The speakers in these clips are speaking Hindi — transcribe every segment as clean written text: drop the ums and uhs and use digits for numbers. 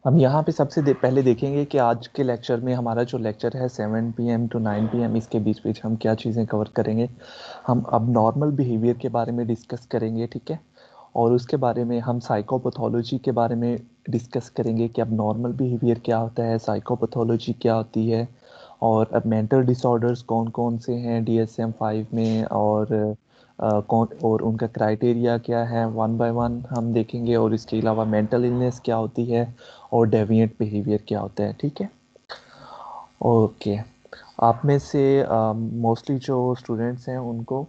हम यहाँ पे पहले देखेंगे कि आज के लेक्चर में हमारा जो लेक्चर है 7 PM to 9 PM, इसके बीच बीच हम क्या चीज़ें कवर करेंगे। हम अब नॉर्मल बिहेवियर के बारे में डिस्कस करेंगे, ठीक है। और उसके बारे में हम साइकोपैथोलॉजी के बारे में डिस्कस करेंगे कि अब नॉर्मल बिहेवियर क्या होता है, साइकोपैथोलॉजी क्या होती है, और अब मेंटल डिसऑर्डर्स कौन कौन से हैं DSM-5 में, और कौन और उनका क्राइटेरिया क्या है, वन बाय वन हम देखेंगे। और इसके अलावा मेंटल इलनेस क्या होती है और डेविएंट बिहेवियर क्या होता है, ठीक है। ओके, आप में से मोस्टली जो स्टूडेंट्स हैं उनको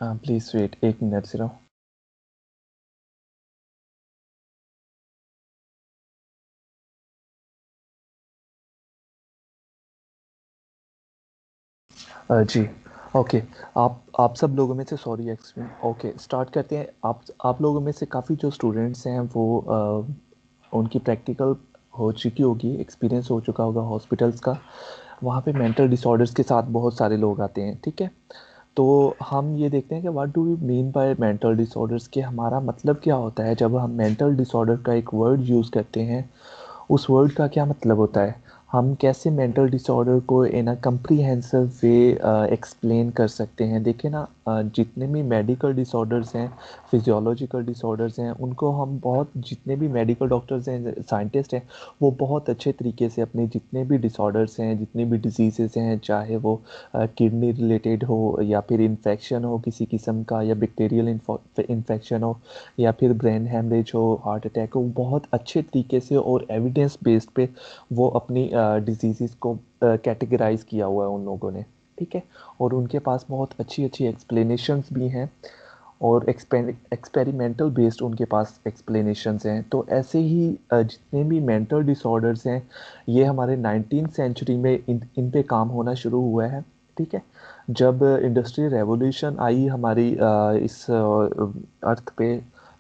प्लीज़ वेट, 1 मिनट सिर्फ। जी, ओके। आप सब लोगों में से, सॉरी एक्सक्यूज, ओके स्टार्ट करते हैं। आप लोगों में से काफ़ी जो स्टूडेंट्स हैं वो उनकी प्रैक्टिकल हो चुकी होगी, एक्सपीरियंस हो चुका होगा हॉस्पिटल्स का। वहाँ पे मेंटल डिसऑर्डर्स के साथ बहुत सारे लोग आते हैं, ठीक है। तो हम ये देखते हैं कि what do we mean by mental disorders, कि हमारा मतलब क्या होता है जब हम मेंटल डिसऑर्डर का एक वर्ड यूज़ करते हैं। उस वर्ड का क्या मतलब होता है, हम कैसे मेंटल डिसऑर्डर को इन अ कम्प्रीहेंसिव वे एक्सप्लेन कर सकते हैं। देखिए ना, जितने भी मेडिकल डिसऑर्डर्स हैं, फिजियोलॉजिकल डिसऑर्डर्स हैं, उनको हम बहुत, जितने भी मेडिकल डॉक्टर्स हैं, साइंटिस्ट हैं, वो बहुत अच्छे तरीके से अपने जितने भी डिसऑर्डर्स हैं, जितने भी डिजीज़ेज़ हैं, चाहे वो किडनी रिलेटेड हो, या फिर इन्फेक्शन हो किसी किस्म का, या बैक्टीरियल इन्फेक्शन हो, या फिर ब्रेन हेमरेज हो, हार्ट अटैक हो, बहुत अच्छे तरीके से और एविडेंस बेस्ड पे वो अपनी डिजीज़ को कैटेगराइज किया हुआ है उन लोगों ने, ठीक है। और उनके पास बहुत अच्छी अच्छी एक्सप्लेनेशंस भी हैं, और एक्सपेरिमेंटल बेस्ड उनके पास एक्सप्लेनेशंस हैं। तो ऐसे ही जितने भी मेंटल डिसऑर्डर्स हैं, ये हमारे 19th सेंचुरी में इन पे काम होना शुरू हुआ है, ठीक है। जब इंडस्ट्रियल रेवोल्यूशन आई हमारी इस अर्थ पे,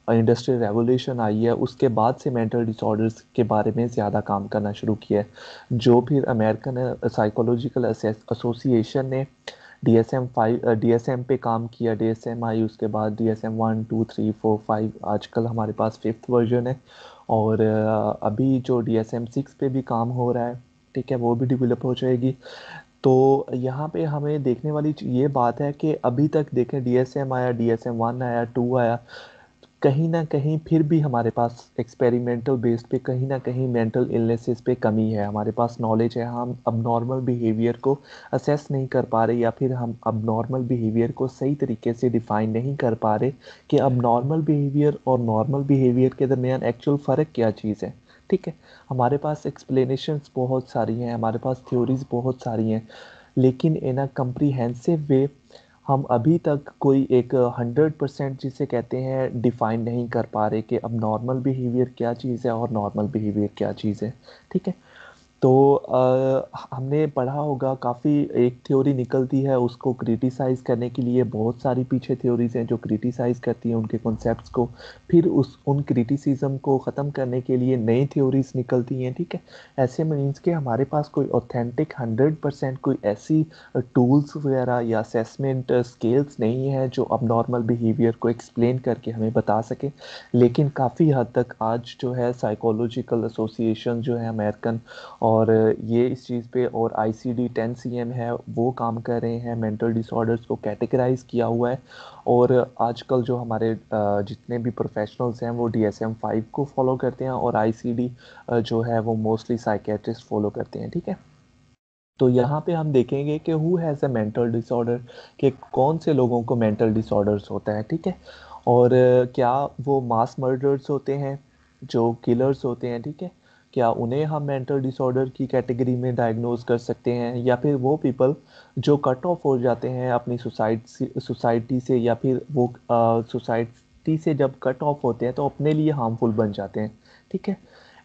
इंडस्ट्रियल रेवोल्यूशन आई है, उसके बाद से मेंटल डिसऑर्डर्स के बारे में ज़्यादा काम करना शुरू किया है। जो फिर अमेरिकन साइकोलॉजिकल एसोसिएशन ने DSM पे काम किया, DSM आई, उसके बाद DSM 1 2 3 4 5, आजकल हमारे पास फिफ्थ वर्जन है। और अभी जो DSM 6 पे भी काम हो रहा है, ठीक है, वो भी डेवलप हो जाएगी। तो यहाँ पे हमें देखने वाली ये बात है कि अभी तक देखें, DSM आया, DSM 1 आया, 2 आया, कहीं ना कहीं फिर भी हमारे पास एक्सपेरिमेंटल बेस्ड पे कहीं ना कहीं मेंटल इलनेसेस पे कमी है। हमारे पास नॉलेज है, हम अब नॉर्मल बिहेवियर को असेस नहीं कर पा रहे, या फिर हम अब नॉर्मल बिहेवियर को सही तरीके से डिफाइन नहीं कर पा रहे कि अब नॉर्मल बिहेवियर और नॉर्मल बिहेवियर के दरमियान एक्चुअल फ़र्क क्या चीज़ है, ठीक है। हमारे पास एक्सप्लेनेशंस बहुत सारी हैं, हमारे पास थ्योरीज बहुत सारी हैं, लेकिन इन अ कम्प्रीहेंसिव वे हम अभी तक कोई एक 100% जिसे कहते हैं डिफाइन नहीं कर पा रहे कि अब नॉर्मल बिहेवियर क्या चीज़ है और नॉर्मल बिहेवियर क्या चीज़ है, ठीक है। तो हमने पढ़ा होगा काफ़ी, एक थ्योरी निकलती है, उसको क्रिटिसाइज़ करने के लिए बहुत सारी पीछे थ्योरीज हैं जो क्रिटिसाइज़ करती हैं उनके कॉन्सेप्ट्स को। फिर उन क्रिटिसिज्म को ख़त्म करने के लिए नई थ्योरीज निकलती हैं, ठीक है। ऐसे मीन्स कि हमारे पास कोई ऑथेंटिक 100% कोई ऐसी टूल्स वगैरह या असेसमेंट स्केल्स नहीं है जो अब नॉर्मल बिहेवियर को एक्सप्लेन करके हमें बता सके। लेकिन काफ़ी हद तक आज जो है साइकोलॉजिकल एसोसिएशन जो है अमेरिकन, और ये इस चीज़ पे, और ICD-10 CM है, वो काम कर रहे हैं, मेंटल डिसऑर्डर्स को कैटेगराइज किया हुआ है। और आजकल जो हमारे जितने भी प्रोफेशनल्स हैं वो DSM-5 को फॉलो करते हैं, और ICD जो है वो मोस्टली साइकेट्रिस्ट फॉलो करते हैं, ठीक है। तो यहाँ पे हम देखेंगे कि who has a mental disorder, कि कौन से लोगों को मेंटल डिसऑर्डर्स होता है, ठीक है। और क्या वो मास मर्डर्स होते हैं, जो किलर्स होते हैं, ठीक है, क्या उन्हें हम मेंटल डिसऑर्डर की कैटेगरी में डायग्नोज कर सकते हैं, या फिर वो पीपल जो कट ऑफ हो जाते हैं अपनी सोसाइटी से, या फिर वो सोसाइटी से जब कट ऑफ होते हैं तो अपने लिए हार्मफुल बन जाते हैं, ठीक है।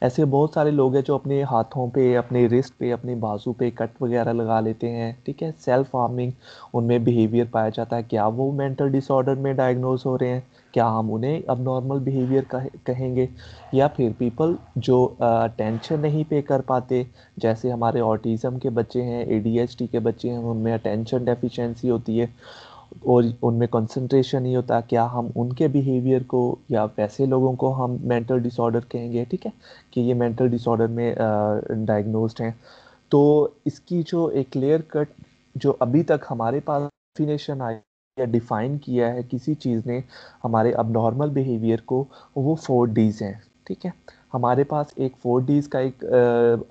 ऐसे बहुत सारे लोग हैं जो अपने हाथों पे, अपने रिस्ट पे, अपने बाजू पे कट वगैरह लगा लेते हैं, ठीक है, सेल्फ हार्मिंग उनमें बिहेवियर पाया जाता है। क्या वो मेंटल डिसऑर्डर में डायग्नोज हो रहे हैं, क्या हम उन्हें अब नॉर्मल बिहेवियर कहेंगे। या फिर पीपल जो अटेंशन नहीं पे कर पाते, जैसे हमारे ऑटिज़म के बच्चे हैं, ADHD के बच्चे हैं, उनमें अटेंशन डेफिशिएंसी होती है, और उनमें कंसंट्रेशन नहीं होता, क्या हम उनके बिहेवियर को या वैसे लोगों को हम मेंटल डिसऑर्डर कहेंगे, ठीक है, कि ये मेंटल डिसऑर्डर में डायग्नोस्ड हैं। तो इसकी जो एक क्लियर कट जो अभी तक हमारे पास डेफिनेशन आई या डिफाइन किया है किसी चीज़ ने हमारे अबनॉर्मल बिहेवियर को, वो 4 डीज हैं, ठीक है। हमारे पास एक 4 डीज का एक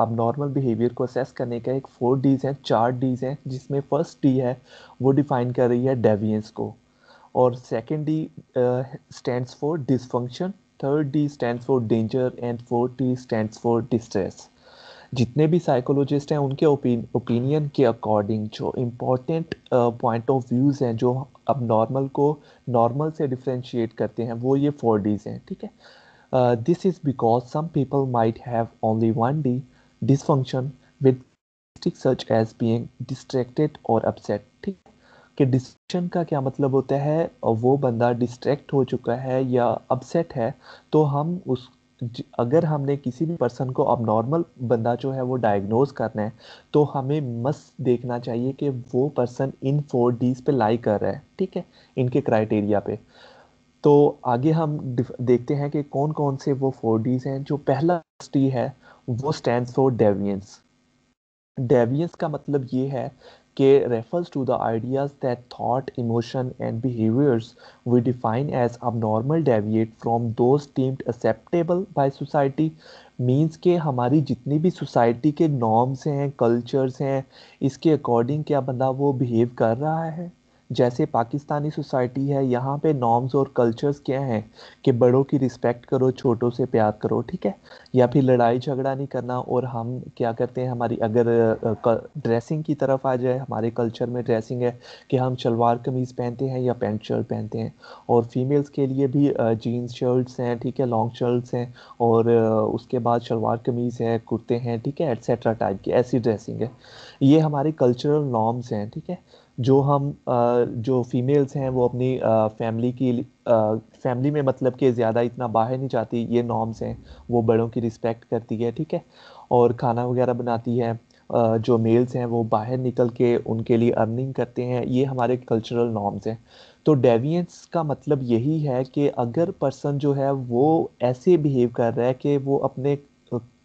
अबनॉर्मल बिहेवियर को असेस करने का एक 4 डीज है, 4 डीज हैं, जिसमें फर्स्ट डी है वो डिफाइन कर रही है डेविएंस को, और second D stands for dysfunction, third D stands for danger and fourth D stands for distress. जितने भी साइकोलॉजिस्ट हैं उनके ओपिनियन के अकॉर्डिंग जो इम्पोर्टेंट पॉइंट ऑफ व्यूज़ हैं जो अब नॉर्मल को नॉर्मल से डिफरेंशिएट करते हैं, वो ये 4 डीज हैं, ठीक है। This is because some people might have only 1 D dysfunction with such as being distracted और अपसेट, ठीक है। कि डिस्ट्रैक्शन का क्या मतलब होता है, वो बंदा डिस्ट्रैक्ट हो चुका है या अपसेट है, तो हम उस अगर हमने किसी भी पर्सन को अबनॉर्मल बंदा जो है वो डायग्नोज करना है, तो हमें मस्त देखना चाहिए कि वो पर्सन इन 4 डीज पे लाई कर रहा है, ठीक है, इनके क्राइटेरिया पे। तो आगे हम देखते हैं कि कौन कौन से वो 4 डीज हैं। जो पहला डी है वो स्टैंड्स फॉर डेविएंस। डेविएंस का मतलब ये है कि refers to the ideas that thought, emotion and behaviors we define as abnormal deviate from those deemed acceptable by society। Means के हमारी जितनी भी सोसाइटी के नॉर्म्स हैं, कल्चर्स हैं, इसके अकॉर्डिंग क्या बंदा वो बिहेव कर रहा है। जैसे पाकिस्तानी सोसाइटी है, यहाँ पे नॉर्म्स और कल्चर्स क्या हैं कि बड़ों की रिस्पेक्ट करो, छोटों से प्यार करो, ठीक है, या फिर लड़ाई झगड़ा नहीं करना। और हम क्या करते हैं, हमारी अगर ड्रेसिंग की तरफ आ जाए, हमारे कल्चर में ड्रेसिंग है कि हम शलवार कमीज़ पहनते हैं या पैंट शर्ट पहनते हैं, और फीमेल्स के लिए भी जीन्स शर्ट्स हैं, ठीक है, लॉन्ग शर्ट्स हैं, और उसके बाद शलवार कमीज़ है, कुर्ते हैं, ठीक है, एट्सेट्रा टाइप की ऐसी ड्रेसिंग है। ये हमारे कल्चरल नॉर्म्स हैं, ठीक है। जो हम जो फीमेल्स हैं वो अपनी फैमिली में मतलब कि ज़्यादा इतना बाहर नहीं जाती, ये नॉर्म्स हैं। वो बड़ों की रिस्पेक्ट करती है, ठीक है, और खाना वगैरह बनाती है। जो मेल्स हैं वो बाहर निकल के उनके लिए अर्निंग करते हैं, ये हमारे कल्चरल नॉर्म्स हैं। तो डेविएंस का मतलब यही है कि अगर पर्सन जो है वो ऐसे बिहेव कर रहा है कि वो अपने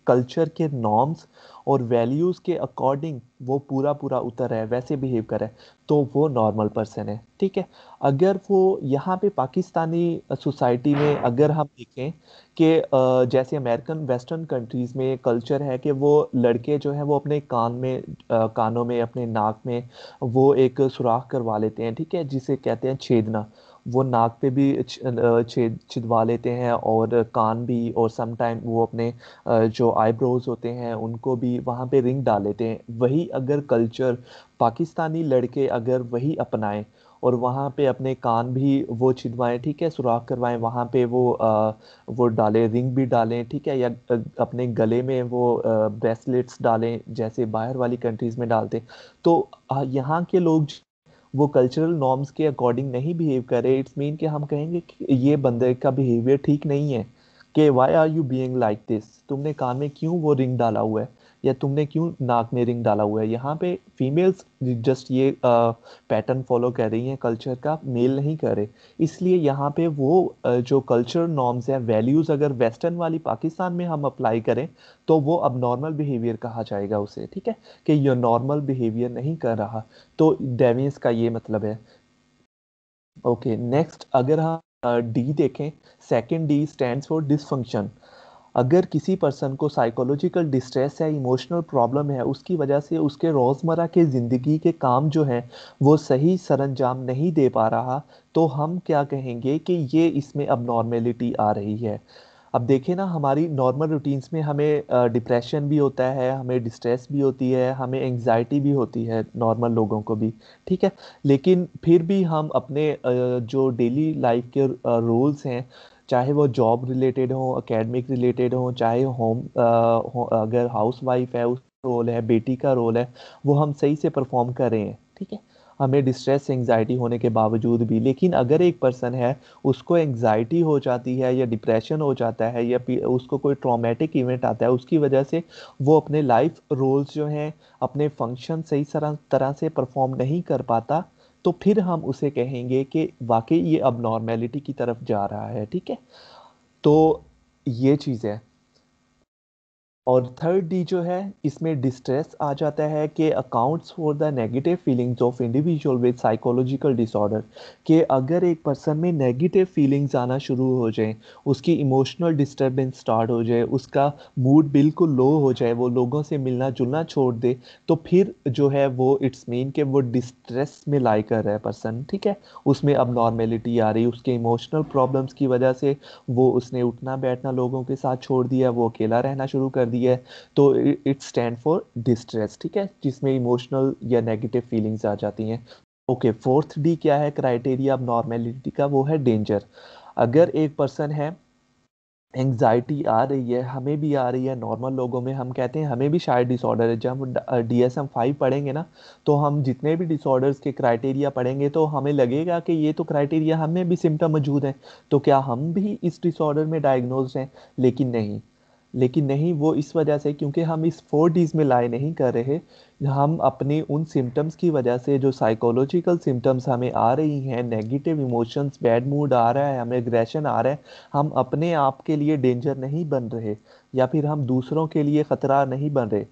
कल्चर के नॉर्म्स और वैल्यूज़ के अकॉर्डिंग वो पूरा पूरा उतर है, वैसे बिहेव कर रहा है, तो वो नॉर्मल पर्सन है, ठीक है। अगर वो यहाँ पे पाकिस्तानी सोसाइटी में अगर हम देखें कि जैसे अमेरिकन वेस्टर्न कंट्रीज़ में कल्चर है कि वो लड़के जो हैं वो अपने कानों में, अपने नाक में वो एक सुराख करवा लेते हैं, ठीक है, जिसे कहते हैं छेदना। वो नाक पे भी छेद छिदवा लेते हैं, और कान भी, और सम टाइम वो अपने जो आईब्रोज होते हैं उनको भी वहाँ पे रिंग डाल लेते हैं। वही अगर कल्चर पाकिस्तानी लड़के अगर वही अपनाएं और वहाँ पे अपने कान भी वो छिदवाएं, ठीक है, सुराख करवाएं, वहाँ पे वो डालें, रिंग भी डालें, ठीक है, या अपने गले में वो ब्रेसलेट्स डालें जैसे बाहर वाली कंट्रीज में डालते। तो यहाँ के लोग वो कल्चरल नॉर्म्स के अकॉर्डिंग नहीं बिहेव करे, इट्स मीन कि हम कहेंगे कि ये बंदे का बिहेवियर ठीक नहीं है, कि why are you being like this, तुमने कान में क्यों वो रिंग डाला हुआ है, या तुमने क्यों नाक में रिंग डाला हुआ है। यहाँ पे फीमेल्स जस्ट ये पैटर्न फॉलो कर रही हैं कल्चर का, मेल नहीं कर रहे। इसलिए यहाँ पे वो जो कल्चर नॉर्म्स हैं, वैल्यूज़ अगर वेस्टर्न वाली पाकिस्तान में हम अप्लाई करें, तो वो अब नॉर्मल बिहेवियर कहा जाएगा उसे, ठीक है, कि ये नॉर्मल बिहेवियर नहीं कर रहा। तो डेविएंस का ये मतलब है। ओके, नेक्स्ट अगर हम डी देखें, second D stands for dysfunction. अगर किसी पर्सन को साइकोलॉजिकल डिस्ट्रेस या इमोशनल प्रॉब्लम है, उसकी वजह से उसके रोज़मर्रा के ज़िंदगी के काम जो हैं वो सही सरंजाम नहीं दे पा रहा, तो हम क्या कहेंगे कि ये इसमें अब नॉर्मेलिटी आ रही है। अब देखें ना, हमारी नॉर्मल रूटीन्स में हमें डिप्रेशन भी होता है, हमें डिस्ट्रेस भी होती है, हमें एंग्जाइटी भी होती है, नॉर्मल लोगों को भी, ठीक है। लेकिन फिर भी हम अपने जो डेली लाइफ के रोल्स हैं, चाहे वो जॉब रिलेटेड हो, एकेडमिक रिलेटेड हो, चाहे अगर हाउस वाइफ है, उस रोल है, बेटी का रोल है, वो हम सही से परफॉर्म कर रहे हैं, ठीक है, हमें डिस्ट्रेस एंग्जाइटी होने के बावजूद भी। लेकिन अगर एक पर्सन है, उसको एंग्जाइटी हो जाती है या डिप्रेशन हो जाता है, या उसको कोई ट्रॉमेटिक इवेंट आता है, उसकी वजह से वो अपने लाइफ रोल्स जो हैं, अपने फंक्शन सही तरह तरह से परफॉर्म नहीं कर पाता, तो फिर हम उसे कहेंगे कि वाकई ये अब नॉर्मेलिटी की तरफ जा रहा है, ठीक है। तो ये चीज़ है। और थर्ड डी जो है, इसमें डिस्ट्रेस आ जाता है कि accounts for the negative feelings of individual with psychological disorder. कि अगर एक पर्सन में नेगेटिव फीलिंग्स आना शुरू हो जाए, उसकी इमोशनल डिस्टर्बेंस स्टार्ट हो जाए, उसका मूड बिल्कुल लो हो जाए, वो लोगों से मिलना जुलना छोड़ दे, तो फिर जो है वो इट्स मीन कि वो डिस्ट्रेस में लाई कर रहा है पर्सन, ठीक है। उसमें अब नॉर्मेलिटी आ रही, उसके इमोशनल प्रॉब्लम्स की वजह से वो उसने उठना बैठना लोगों के साथ छोड़ दिया, वो अकेला रहना शुरू कर दिया है। तो इट स्टैंड फॉर डिस्ट्रेस, ठीक है, जिसमें इमोशनल या नेगेटिव फीलिंग्स आ जाती हैं। ओके, फोर्थ डी क्या है क्राइटेरिया अब नॉर्मेलिटी का, वो है डेंजर। अगर एक पर्सन है, एंग्जाइटी आ रही है, हमें भी आ रही है, नॉर्मल लोगों में हम कहते हैं हमें भी शायद डिसऑर्डर है। जब हम DSM-5 पढ़ेंगे ना, तो हम जितने भी डिसऑर्डर्स के क्राइटेरिया पढ़ेंगे तो हमें लगेगा कि ये तो क्राइटेरिया हमें भी सिम्टम मौजूद हैं, तो क्या हम भी इस डिसऑर्डर में डायग्नोज हैं? लेकिन नहीं। लेकिन नहीं, वो इस वजह से क्योंकि हम इस 4 Ds में लाई नहीं कर रहे। हम अपने उन सिम्टम्स की वजह से, जो साइकोलॉजिकल सिम्टम्स हमें आ रही हैं, नेगेटिव इमोशंस, बैड मूड आ रहा है, हमें एग्रेशन आ रहा है, हम अपने आप के लिए डेंजर नहीं बन रहे, या फिर हम दूसरों के लिए खतरा नहीं बन रहे।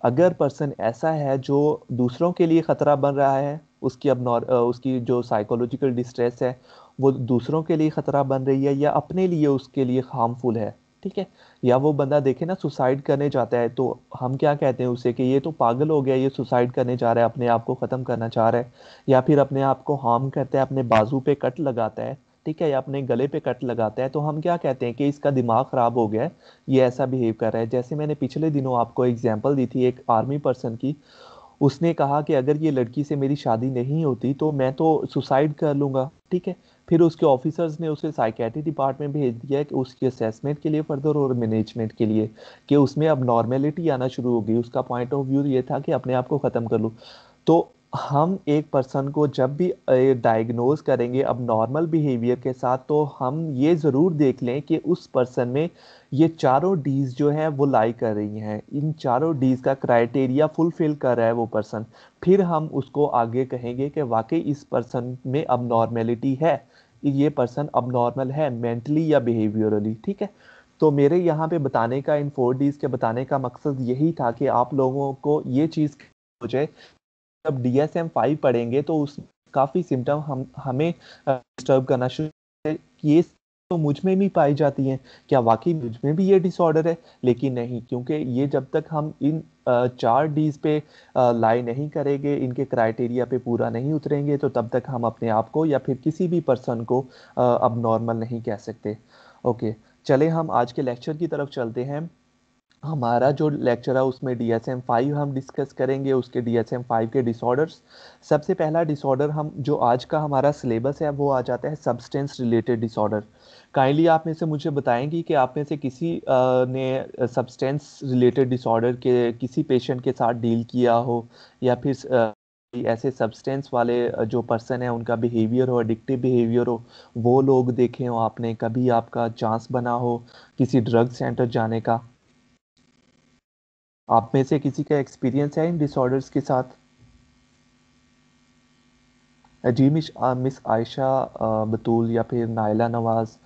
अगर पर्सन ऐसा है जो दूसरों के लिए खतरा बन रहा है, उसकी उसकी जो साइकोलॉजिकल डिस्ट्रेस है, वो दूसरों के लिए खतरा बन रही है या अपने लिए उसके लिए हार्मफुल है, ठीक है। या वो बंदा देखे ना सुसाइड करने जाता है, तो हम क्या कहते हैं उसे कि ये तो पागल हो गया, ये सुसाइड करने जा रहा है, अपने आप को खत्म करना चाह रहा है। या फिर अपने आप को हार्म करता है, अपने बाजू पे कट लगाता है, ठीक है, या अपने गले पे कट लगाता है, तो हम क्या कहते हैं कि इसका दिमाग खराब हो गया है, ये ऐसा बिहेव कर रहा है। जैसे मैंने पिछले दिनों आपको एग्जांपल दी थी एक आर्मी पर्सन की। उसने कहा कि अगर ये लड़की से मेरी शादी नहीं होती तो मैं तो सुसाइड कर लूंगा, ठीक है। फिर उसके ऑफिसर्स ने उसे साइकेट्री डिपार्टमेंट भेज दिया कि उसकी असेसमेंट के लिए फर्दर और मैनेजमेंट के लिए, कि उसमें अब नॉर्मेलिटी आना शुरू हो गई। उसका पॉइंट ऑफ व्यू ये था कि अपने आप को ख़त्म कर लूँ। तो हम एक पर्सन को जब भी डायग्नोज करेंगे अब नॉर्मल बिहेवियर के साथ, तो हम ये ज़रूर देख लें कि उस पर्सन में ये चारों डीज जो है वो लाई कर रही हैं, इन चारों डीज का क्राइटेरिया फुलफिल कर रहा है वो पर्सन। फिर हम उसको आगे कहेंगे कि वाकई इस पर्सन में अब नॉर्मेलिटी है, ये पर्सन अब नॉर्मल है मेंटली या बिहेवियरली, ठीक है। तो मेरे यहाँ पे बताने का, इन 4 Ds के बताने का मकसद यही था कि आप लोगों को ये चीज़ हो जाए, जब DSM-5 पढ़ेंगे तो उस काफ़ी सिम्टम हम हमें डिस्टर्ब करना शुरू कि ये तो मुझ में भी पाई जाती हैं, क्या वाकई मुझ में भी ये डिसऑर्डर है? लेकिन नहीं, क्योंकि ये जब तक हम इन 4 Ds पे लाई नहीं करेंगे, इनके क्राइटेरिया पे पूरा नहीं उतरेंगे, तो तब तक हम अपने आप को या फिर किसी भी पर्सन को अब नॉर्मल नहीं कह सकते। ओके, चले हम आज के लेक्चर की तरफ चलते हैं। हमारा जो लेक्चर है उसमें DSM-5 हम डिस्कस करेंगे, उसके DSM-5 के डिसऑर्डर्स। सबसे पहला डिसऑर्डर हम जो आज का हमारा सिलेबस है वो आ जाता है सब्सटेंस रिलेटेड डिसऑर्डर। काइंडली आप में से मुझे बताएंगी कि आप में से किसी ने सब्सटेंस रिलेटेड डिसऑर्डर के किसी पेशेंट के साथ डील किया हो, या फिर ऐसे सब्सटेंस वाले जो पर्सन है उनका बिहेवियर हो, एडिक्टिव बिहेवियर हो, वो लोग देखे हो आपने, कभी आपका चांस बना हो किसी ड्रग सेंटर जाने का। आप में से किसी का एक्सपीरियंस है इन डिसऑर्डर्स के साथ? जी मिस आयशा, बतूल, या फिर नाइला नवाज,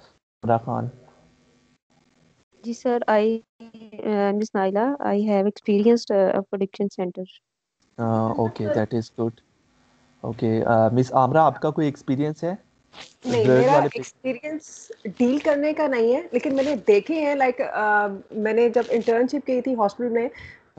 इमरा खान। जी sir, I Miss Naila. I have experienced of addiction center. Okay, that is good. Okay, miss Amra, आपका कोई एक्सपीरियंस है नहीं, ड्रग मेरा वाले एक्सपीरियंस डील करने का नहीं है, लेकिन मैंने देखे हैं। लाइक मैंने जब इंटर्नशिप की थी हॉस्पिटल में,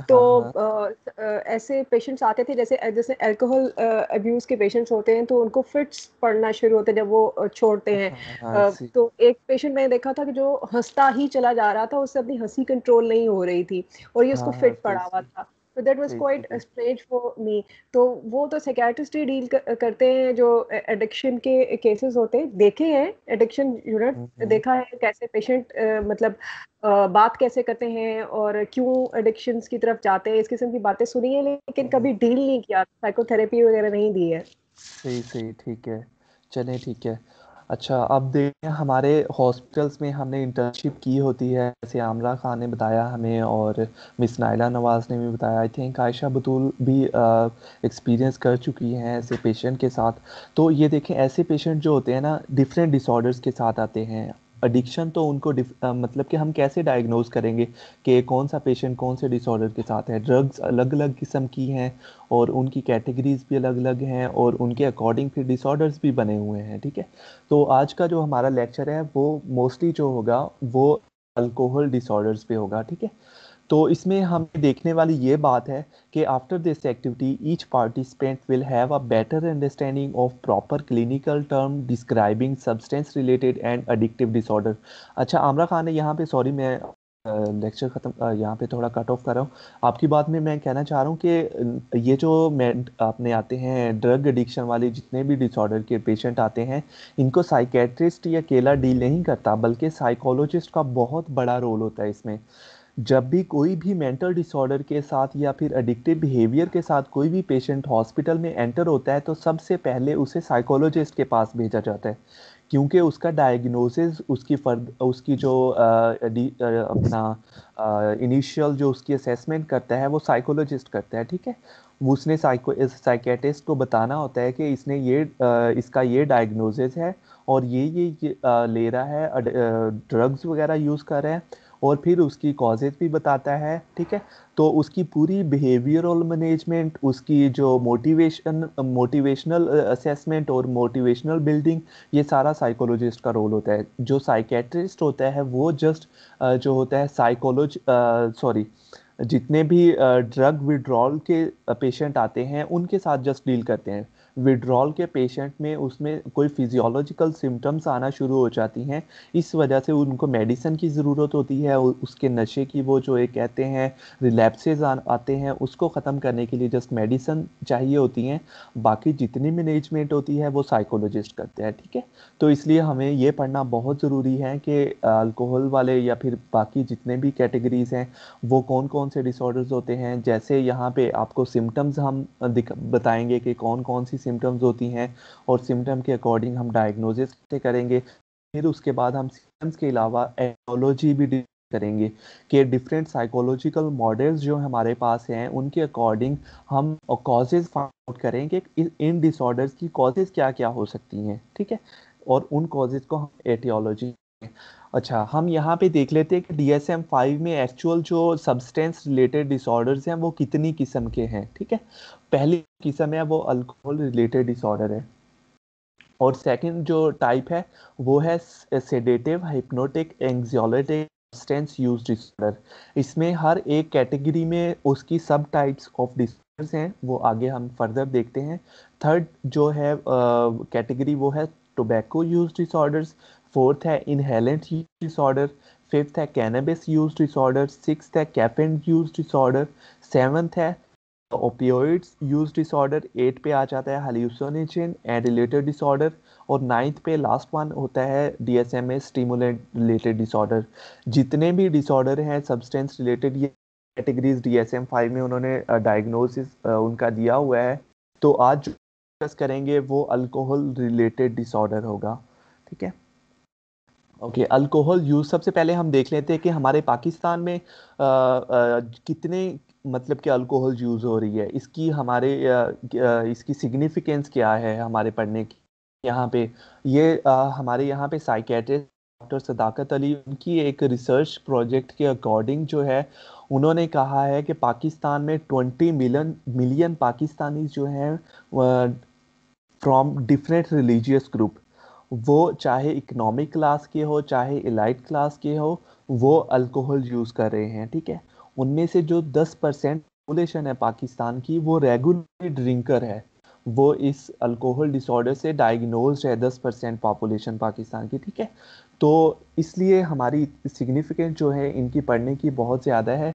तो हाँ हाँ ऐसे पेशेंट्स आते थे, जैसे जैसे अल्कोहल अब्यूज के पेशेंट्स होते हैं, तो उनको फिट्स पड़ना शुरू होते हैं जब वो छोड़ते हैं। हाँ हाँ सी। तो एक पेशेंट मैंने देखा था कि जो हंसता ही चला जा रहा था, उससे अपनी हंसी कंट्रोल नहीं हो रही थी, और ये उसको हाँ हाँ फिट सी पड़ा हुआ सी था। तो that was see see quite see. Strange for me. तो वो तो साइकियाट्रिस्ट ही डील करते हैं जो एडिक्शन के केसेस होते हैं। देखे हैं एडिक्शन यूनिट, हम्म। देखा है कैसे पेशेंट मतलब बात कैसे करते हैं और क्यों एडिक्शंस की तरफ जाते हैं, इस किस्म की बातें सुनी है, लेकिन कभी डील नहीं किया, साइकोथेरेपी वगैरह नहीं दी है। सही सही, ठीक है। चलें, ठीक है। अच्छा, अब देखें हमारे हॉस्पिटल्स में हमने इंटर्नशिप की होती है, जैसे आमरा खान ने बताया हमें और मिस नाइला नवाज़ ने भी बताया, आई थिंक आयशा बतूल भी एक्सपीरियंस कर चुकी हैं ऐसे पेशेंट के साथ। तो ये देखें, ऐसे पेशेंट जो होते हैं ना, डिफरेंट डिसऑर्डर्स के साथ आते हैं। एडिक्शन तो उनको मतलब कि हम कैसे डायग्नोज करेंगे कि कौन सा पेशेंट कौन से डिसऑर्डर के साथ है। ड्रग्स अलग अलग किस्म की हैं और उनकी कैटेगरीज भी अलग अलग हैं और उनके अकॉर्डिंग फिर डिसऑर्डर्स भी बने हुए हैं, ठीक है। तो आज का जो हमारा लेक्चर है वो मोस्टली जो होगा वो अल्कोहल डिसऑर्डर्स पे होगा, ठीक है। तो इसमें हमें देखने वाली ये बात है कि after this activity each participant will have a better understanding of proper clinical term describing substance related and addictive disorder. अच्छा, आमरा खान ने यहाँ पे, सॉरी मैं लेक्चर ख़त्म यहाँ पे थोड़ा कट ऑफ कर रहा हूँ। आपकी बात में मैं कहना चाह रहा हूँ कि ये जो अपने आते हैं ड्रग एडिक्शन वाले जितने भी डिसऑर्डर के पेशेंट आते हैं, इनको साइकेट्रिस्ट या अकेला डील नहीं करता, बल्कि साइकोलॉजिस्ट का बहुत बड़ा रोल होता है इसमें। जब भी कोई भी मेंटल डिसऑर्डर के साथ या फिर एडिक्टिव बिहेवियर के साथ कोई भी पेशेंट हॉस्पिटल में एंटर होता है, तो सबसे पहले उसे साइकोलॉजिस्ट के पास भेजा जाता है, क्योंकि उसका डायग्नोसिस उसकी जो अपना इनिशियल जो उसकी असेसमेंट करता है वो साइकोलॉजिस्ट करता है, ठीक है। उसने साइकेट्रिस्ट को बताना होता है कि इसने इसका ये डायग्नोसिस है और ये ले रहा है, ड्रग्स वगैरह यूज़ कर रहा है, और फिर उसकी कॉजेज भी बताता है, ठीक है। तो उसकी पूरी बिहेवियरल मैनेजमेंट, उसकी जो मोटिवेशनल असेसमेंट और मोटिवेशनल बिल्डिंग, ये सारा साइकोलॉजिस्ट का रोल होता है। जो साइकेट्रिस्ट होता है वो जस्ट जो होता है जितने भी ड्रग विड्रॉल के पेशेंट आते हैं उनके साथ जस्ट डील करते हैं। विड्रॉल के पेशेंट में उसमें कोई फिजियोलॉजिकल सिम्टम्स आना शुरू हो जाती हैं, इस वजह से उनको मेडिसिन की ज़रूरत होती है, उसके नशे की वो जो एक कहते हैं रिलैप्सेस आते हैं, उसको ख़त्म करने के लिए जस्ट मेडिसिन चाहिए होती हैं। बाकी जितनी मैनेजमेंट होती है वो साइकोलॉजिस्ट करते हैं, ठीक है। तो इसलिए हमें ये पढ़ना बहुत ज़रूरी है कि अल्कोहल वाले या फिर बाकी जितने भी कैटेगरीज हैं वो कौन कौन से डिसऑर्डर्स होते हैं। जैसे यहाँ पे आपको सिम्टम्स हम बताएंगे कि कौन कौन सी सिम्टम्स होती हैं और सिम्टम के अकॉर्डिंग हम डायग्नोसिस करेंगे। फिर उसके बाद हम सिम्टम्स के अलावा एटियोलॉजी भी करेंगे कि डिफरेंट साइकोलॉजिकल मॉडल्स जो हमारे पास हैं उनके अकॉर्डिंग हम कॉजेज फाइंड आउट करेंगे इन डिसऑर्डर्स की कॉजेज क्या क्या हो सकती हैं, ठीक है। और उन कॉजेज को हम एटियोलॉजी। अच्छा, हम यहाँ पे देख लेते हैं कि DSM-5 में एक्चुअल जो सब्सटेंस रिलेटेड डिसऑर्डर्स हैं वो कितनी किस्म के हैं, ठीक है। पहली किस्म है वो अल्कोहल रिलेटेड डिसऑर्डर है, और सेकंड जो टाइप है वो है sedative hypnotic anxiety substance use disorder. इसमें हर एक कैटेगरी में उसकी सब टाइप्स ऑफ डिसऑर्डर्स हैं, वो आगे हम फर्दर देखते हैं। थर्ड जो है कैटेगरी वो है टोबैको यूज डिसऑर्डर्स। फोर्थ है इनहेलेंट यूज डिसऑर्डर। फिफ्थ है कैनबिस यूज डिसऑर्डर। सिक्स्थ है कैफीन यूज डिसऑर्डर। सेवंथ है ओपियोइड्स यूज डिसऑर्डर। 8 पे आ जाता है हाल्यूसिनेशन एंड रिलेटेड डिसऑर्डर। और 9th पे लास्ट वन होता है DSM स्टिमुलेंट रिलेटेड डिसऑर्डर। जितने भी डिसऑर्डर हैं सब्सटेंस रिलेटेड, ये कैटेगरीज DSM-5 में उन्होंने डायग्नोसिस उनका दिया हुआ है। तो आज जो डिस्कस करेंगे वो अल्कोहल रिलेटेड डिसऑर्डर होगा, ठीक है। ओके, अल्कोहल यूज सबसे पहले हम देख लेते हैं कि हमारे पाकिस्तान में कितने मतलब कि अल्कोहल यूज हो रही है, इसकी इसकी सिग्निफिकेंस क्या है हमारे पढ़ने की। यहाँ पे ये हमारे यहाँ पे साइकेट्रिस्ट डॉक्टर सदाकत अली, उनकी एक रिसर्च प्रोजेक्ट के अकॉर्डिंग जो है उन्होंने कहा है कि पाकिस्तान में 20 मिलियन पाकिस्तानी जो हैं फ्रॉम डिफरेंट रिलीजियस ग्रुप, वो चाहे इकोनॉमिक क्लास के हो चाहे इलाइट क्लास के हो, वो अल्कोहल यूज़ कर रहे हैं, ठीक है। उनमें से जो 10% पॉपुलेशन है पाकिस्तान की वो रेगुलर ड्रिंकर है, वो इस अल्कोहल डिसऑर्डर से डायग्नोज्ड है, 10% पॉपुलेशन पाकिस्तान की, ठीक है। तो इसलिए हमारी सिग्निफिकेंस जो है इनकी पढ़ने की बहुत ज़्यादा है।